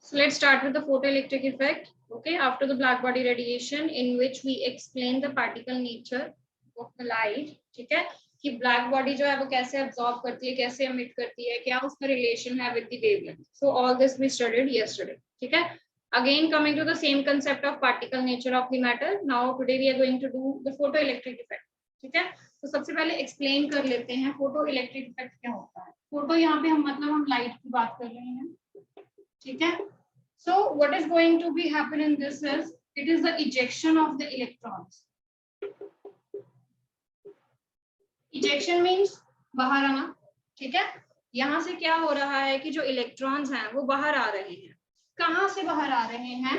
So let's start with the photoelectric effect. Okay, after the black body radiation, in which we explain the particle nature of the light. ठीक है कि black body जो है वो कैसे absorb करती है, कैसे emit करती है, क्या उसका relation है with the wavelength. So all this we studied yesterday. ठीक है. Again coming to the same concept of particle nature of the matter. Now today we are going to do the photoelectric effect. ठीक है. तो सबसे पहले explain कर लेते हैं photoelectric effect क्या होता है. Photo यहाँ पे हम light की बात कर रहे हैं. ठीक है. So what is going to be happen in this is it is the ejection of the electrons. Ejection means बाहर आना. ठीक है. यहाँ से क्या हो रहा है कि जो इलेक्ट्रॉन्स हैं वो बाहर आ रहे हैं. कहाँ से बाहर आ रहे हैं?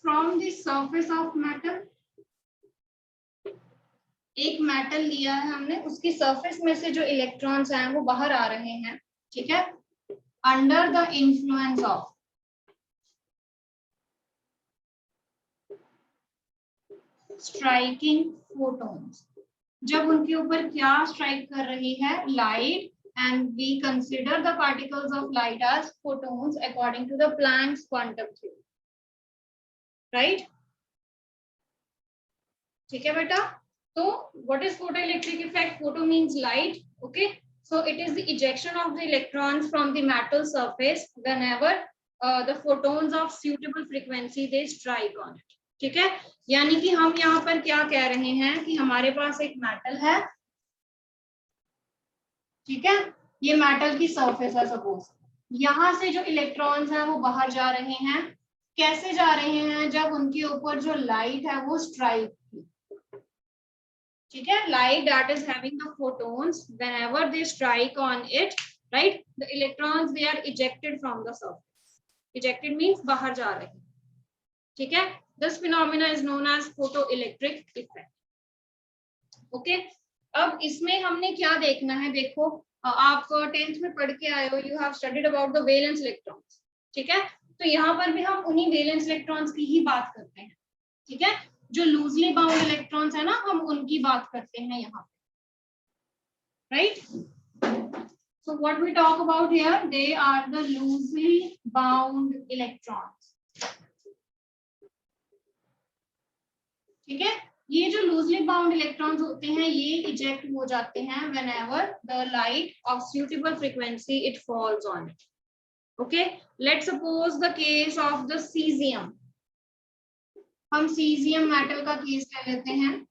From the surface of matter. एक मेटल लिया है हमने, उसकी सरफेस में से जो इलेक्ट्रॉन्स हैं वो बाहर आ रहे हैं. ठीक है. Under the influence of striking photons. जब उनके ऊपर क्या स्ट्राइक कर रही है? Light. And we consider the particles of light as photons according to the Planck's quantum theory. Right? ठीक है बेटा. तो what is photoelectric effect? Photo means light. Okay. So it is the ejection of the electrons from the metal surface whenever the photons of suitable frequency they strike on it. ठीक है. यानी कि हम यहाँ पर क्या कह रहे हैं कि हमारे पास एक मेटल है. ठीक है. ये मेटल की सरफेस है सपोज. यहाँ से जो इलेक्ट्रॉन्स हैं वो बाहर जा रहे हैं. कैसे जा रहे हैं? जब उनके ऊपर जो लाइट है वो स्ट्राइक. ठीक है. Light that is having the photons whenever they strike on it, right, the electrons they are ejected from the surface. Ejected means बाहर जा रहे हैं. ठीक है. This phenomena is known as photoelectric effect. Okay. अब इसमें हमने क्या देखना है? देखो आप 10th में पढ़ के आए हो, you have studied about the valence electrons. ठीक है. तो यहाँ पर भी हम उन्हीं valence electrons की ही बात करते हैं. ठीक है. जो लूजली बाउंड इलेक्ट्रॉन्स है ना, हम उनकी बात करते हैं यहाँ पे. Right. So what we talk about here, they are the loosely bound electrons. ठीक है. ये जो लूजली बाउंड इलेक्ट्रॉन्स होते हैं ये इजेक्ट हो जाते हैं whenever the light of suitable frequency it falls on it. Okay. Let's suppose the case of the cesium. हम सीजियम मेटल का केस ले लेते हैं.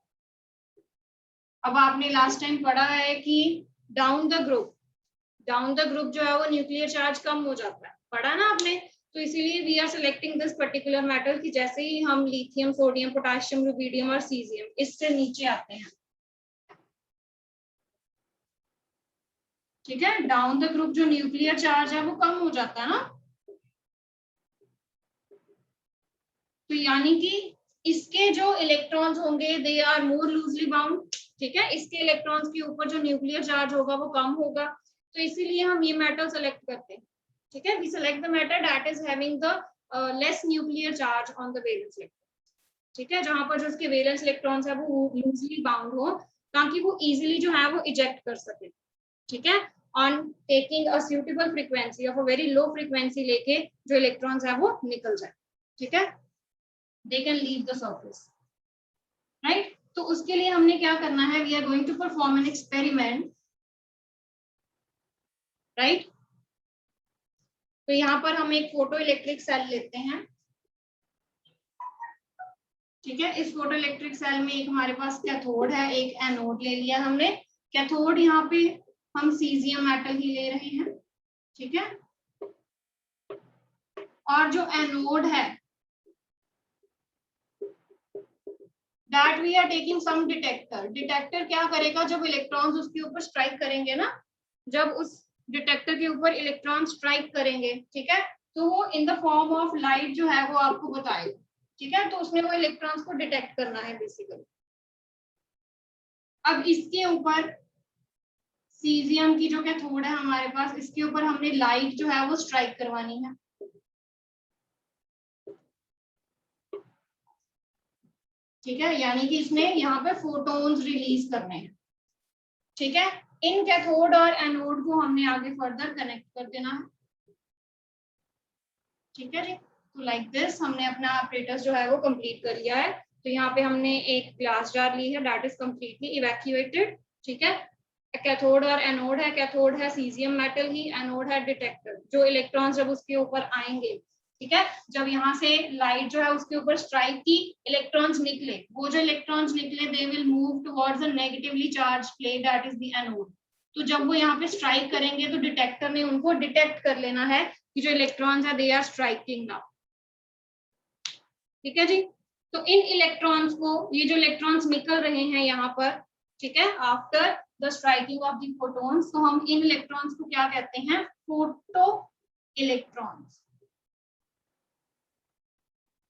अब आपने लास्ट टाइम पढ़ा है कि डाउन द ग्रुप जो है वो न्यूक्लियर चार्ज कम हो जाता है. पढ़ा ना आपने. तो इसीलिए we are selecting this particular metal कि जैसे ही हम लिथियम, सोडियम, पोटेशियम, रुबिडियम और सीजियम इससे नीचे आते हैं. ठीक है. डाउन द ग्रुप जो न्यूक्लियर चार्ज है वो कम हो जाता है ना. तो यानी कि इसके जो इलेक्ट्रॉन्स होंगे they are more loosely bound. ठीक है. इसके इलेक्ट्रॉन्स के ऊपर जो न्यूक्लियर चार्ज होगा वो कम होगा. तो इसीलिए हम ये मेटल सेलेक्ट करते हैं. ठीक है. We select the metal that is having the less nuclear charge on the valence electron. ठीक है. जहां पर जो उसके वैलेंस इलेक्ट्रॉन्स है वो लूजली बाउंड हो ताकि वो इजीली जो है वो इजेक्ट कर सके. ठीक है. On taking a suitable frequency of a very low frequency लेके जो इलेक्ट्रॉन्स है वो निकल जाए. ठीक है. They can leave the surface, right? तो उसके लिए हमने क्या करना है? We are going to perform an experiment, right? तो यहाँ पर हम एक फोटो इलेक्ट्रिक सेल लेते हैं. ठीक है. इस फोटो इलेक्ट्रिक सेल में एक हमारे पास कैथोड है, एक एनोड ले लिया हमने. कैथोड यहाँ पे हम सीजियम मेटल ही ले रहे हैं. ठीक है. और जो एनोड है that we are taking some detector. Detector क्या करेगा? जब इलेक्ट्रॉन्स उसके ऊपर स्ट्राइक करेंगे ना, जब उस डिटेक्टर के ऊपर इलेक्ट्रॉन स्ट्राइक करेंगे, ठीक है, तो वो in the form of light जो है वो आपको बताएगा. ठीक है. तो उसने वो इलेक्ट्रॉन्स को डिटेक्ट करना है बेसिकली. अब इसके ऊपर सीजियम की जो कैथोड है हमारे पास, इसके ऊपर हमने लाइट जो है वो स्ट्राइक करवानी है. ठीक है. यानी कि इसने यहाँ पे फोटोन्स रिलीज करने हैं. ठीक है. इन कैथोड और एनोड को हमने आगे फर्दर कनेक्ट कर देना है. ठीक है जी। तो लाइक दिस हमने अपना apparatus जो है वो कंप्लीट कर लिया है। तो यहाँ पे हमने एक ग्लास जार ली है, दैट इज कम्प्लीटली इवैक्यूएटेड। ठीक है, कैथोड और एनोड है, कैथोड है सीजियम मेटल ही, एनोड है डिटेक्टर। जो इलेक्ट्रॉन्स जब उसके ऊपर आएंगे, ठीक है, जब यहाँ से लाइट जो है उसके ऊपर स्ट्राइक की, इलेक्ट्रॉन्स निकले, वो जो इलेक्ट्रॉन्स निकले they will move towards the negatively charge plate that is the anode. तो जब वो यहाँ पे स्ट्राइक करेंगे तो डिटेक्टर ने उनको डिटेक्ट कर लेना है कि जो इलेक्ट्रॉन्स है दे आर स्ट्राइकिंग नाउ। ठीक है जी। तो इन इलेक्ट्रॉन्स को, ये जो इलेक्ट्रॉन्स निकल रहे हैं यहाँ पर, ठीक है, after the striking of the photons, तो हम इन इलेक्ट्रॉन्स को क्या कहते हैं? Photo electrons.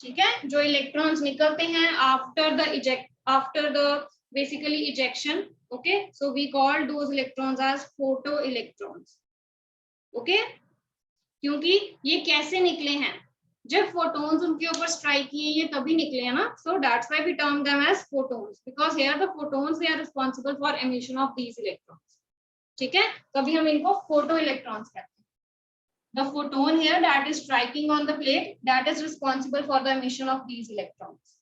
ठीक है, जो इलेक्ट्रॉन्स निकलते हैं after the basically ejection, okay, so we call those electrons as photo electrons. Okay, क्योंकि ये कैसे निकले हैं? जब फोटॉन्स उनके ऊपर स्ट्राइक किए, ये तभी निकले हैं ना, so that's why we term them as photons, because here the photons they are responsible for emission of these electrons. ठीक है, तभी हम इनको फोटो इलेक्ट्रॉन्स कहते हैं। The photon here that is striking on the plate, that is responsible for the emission of these electrons.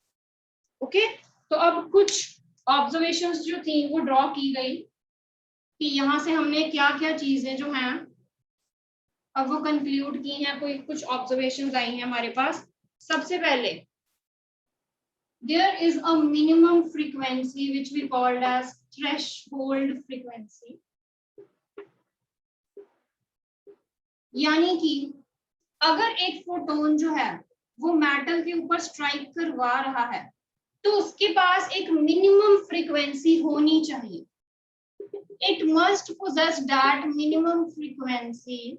Okay, तो अब कुछ ऑब्जर्वेशंस जो थी वो ड्रॉ की गई कि यहाँ से हमने क्या क्या चीजें जो हैं अब वो कंक्लूड की हैं, कोई कुछ ऑब्जर्वेशंस आई हैं हमारे पास। सबसे पहले there is a minimum frequency which we called as threshold frequency, यानी कि अगर एक फोटोन जो है वो मेटल के ऊपर स्ट्राइक करवा रहा है तो उसके पास एक मिनिमम फ्रीक्वेंसी होनी चाहिए। It must possess that minimum frequency,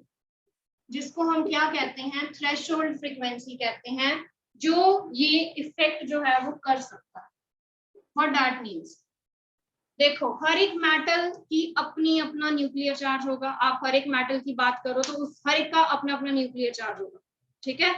जिसको हम क्या कहते हैं? थ्रेशोल्ड फ्रीक्वेंसी कहते हैं, जो ये इफेक्ट जो है वो कर सकता है। व्हाट दैट मीन्स, देखो, हर एक मेटल की अपनी अपना न्यूक्लियर चार्ज होगा। आप हर एक मेटल की बात करो तो उस हर एक का अपना अपना न्यूक्लियर चार्ज होगा। ठीक है,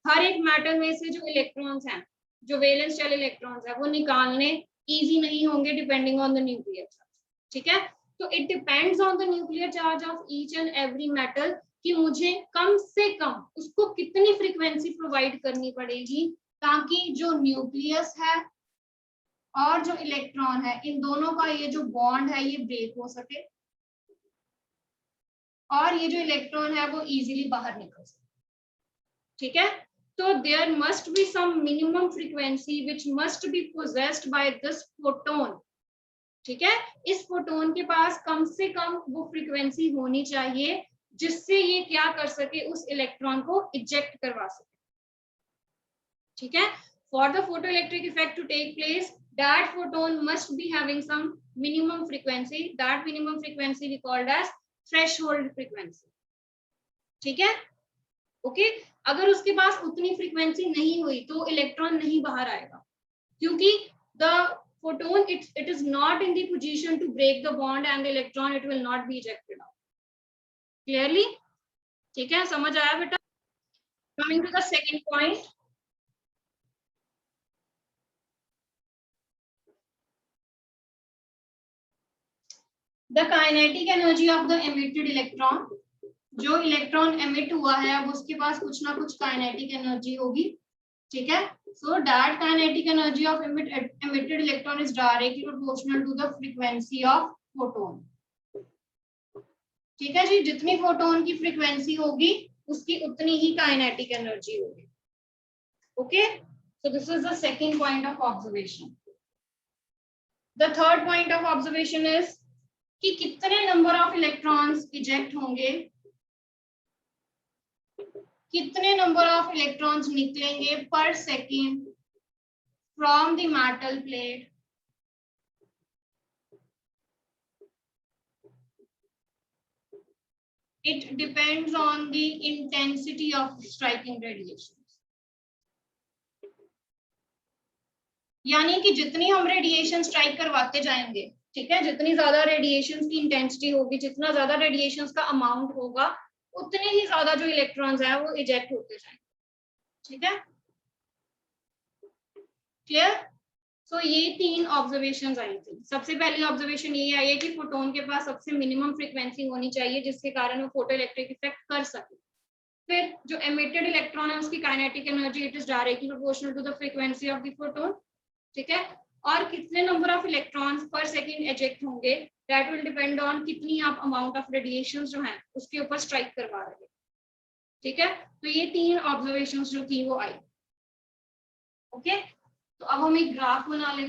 हर एक मेटल में से जो इलेक्ट्रॉन्स हैं, जो वैलेंस शेल इलेक्ट्रॉन्स है, वो निकालने इजी नहीं होंगे depending on the nuclear charge. ठीक है, तो it depends on the nuclear charge of each and every metal कि मुझे कम से कम उसको कितनी फ्रीक्वेंसी प्रोवाइड करनी पड़ेगी ताकि जो न्यूक्लियस है और जो इलेक्ट्रॉन है, इन दोनों का ये जो बॉन्ड है ये ब्रेक हो सके और ये जो इलेक्ट्रॉन है वो इजीली बाहर निकल सके। ठीक है, तो there must be some minimum frequency which must be possessed by this photon. ठीक है, इस फोटोन के पास कम से कम वो फ्रीक्वेंसी होनी चाहिए जिससे ये क्या कर सके? उस इलेक्ट्रॉन को इजेक्ट करवा सके। ठीक है, for the photoelectric effect to take place, that photon must be having some minimum frequency. That minimum frequency we called as threshold frequency. ठीक है, ओके, अगर उसके पास उतनी फ्रीक्वेंसी नहीं हुई तो इलेक्ट्रॉन नहीं बाहर आएगा, क्योंकि the photon it is not in the position to break the bond and the electron it will not be ejected out. Clearly? ठीक है, समझ आया बेटा? Coming to the second point. The kinetic energy of the emitted electron, जो electron emit हुआ है अब उसके पास कुछ ना कुछ काइनेटिक एनर्जी होगी। ठीक है, so that kinetic energy of emitted electron is directly proportional to the frequency of photon. ठीक है जी, जितनी फोटोन की फ्रीक्वेंसी होगी उसकी उतनी ही काइनेटिक एनर्जी होगी। Okay, so this is the second point of observation. The third point of observation is कि कितने नंबर ऑफ इलेक्ट्रॉन्स इजेक्ट होंगे, कितने नंबर ऑफ इलेक्ट्रॉन्स निकलेंगे पर second from the metal plate it depends on the intensity of striking radiations. यानी कि जितनी हम रेडिएशन स्ट्राइक करवाते जाएंगे, ठीक है, जितनी ज्यादा रेडिएशन की इंटेंसिटी होगी, जितना ज्यादा रेडिएशन का अमाउंट होगा, उतने ही ज्यादा जो इलेक्ट्रॉन्स है वो इजेक्ट होते जाएंगे। ठीक है, क्लियर? सो ये तीन ऑब्जर्वेशंस आई थी। सबसे पहली ऑब्जर्वेशन ये आई है कि फोटोन के पास सबसे मिनिमम फ्रीक्वेंसी होनी चाहिए जिसके कारण वो फोटो इलेक्ट्रिक इफेक्ट कर सके। फिर जो एमिटेड इलेक्ट्रॉन है उसकी kinetic energy it is directly proportional to the frequency of the photon, ठीक है। और कितने number of electrons per second eject होंगे दैट विल डिपेंड ऑन कितनी आप अमाउंट ऑफ रेडिएशन जो है उसके ऊपर स्ट्राइक करवा रहे हैं, ठीक है। तो ये 3 ऑब्जर्वेशंस जो थी वो आई, ओके। तो अब हम एक ग्राफ बना लेंगे।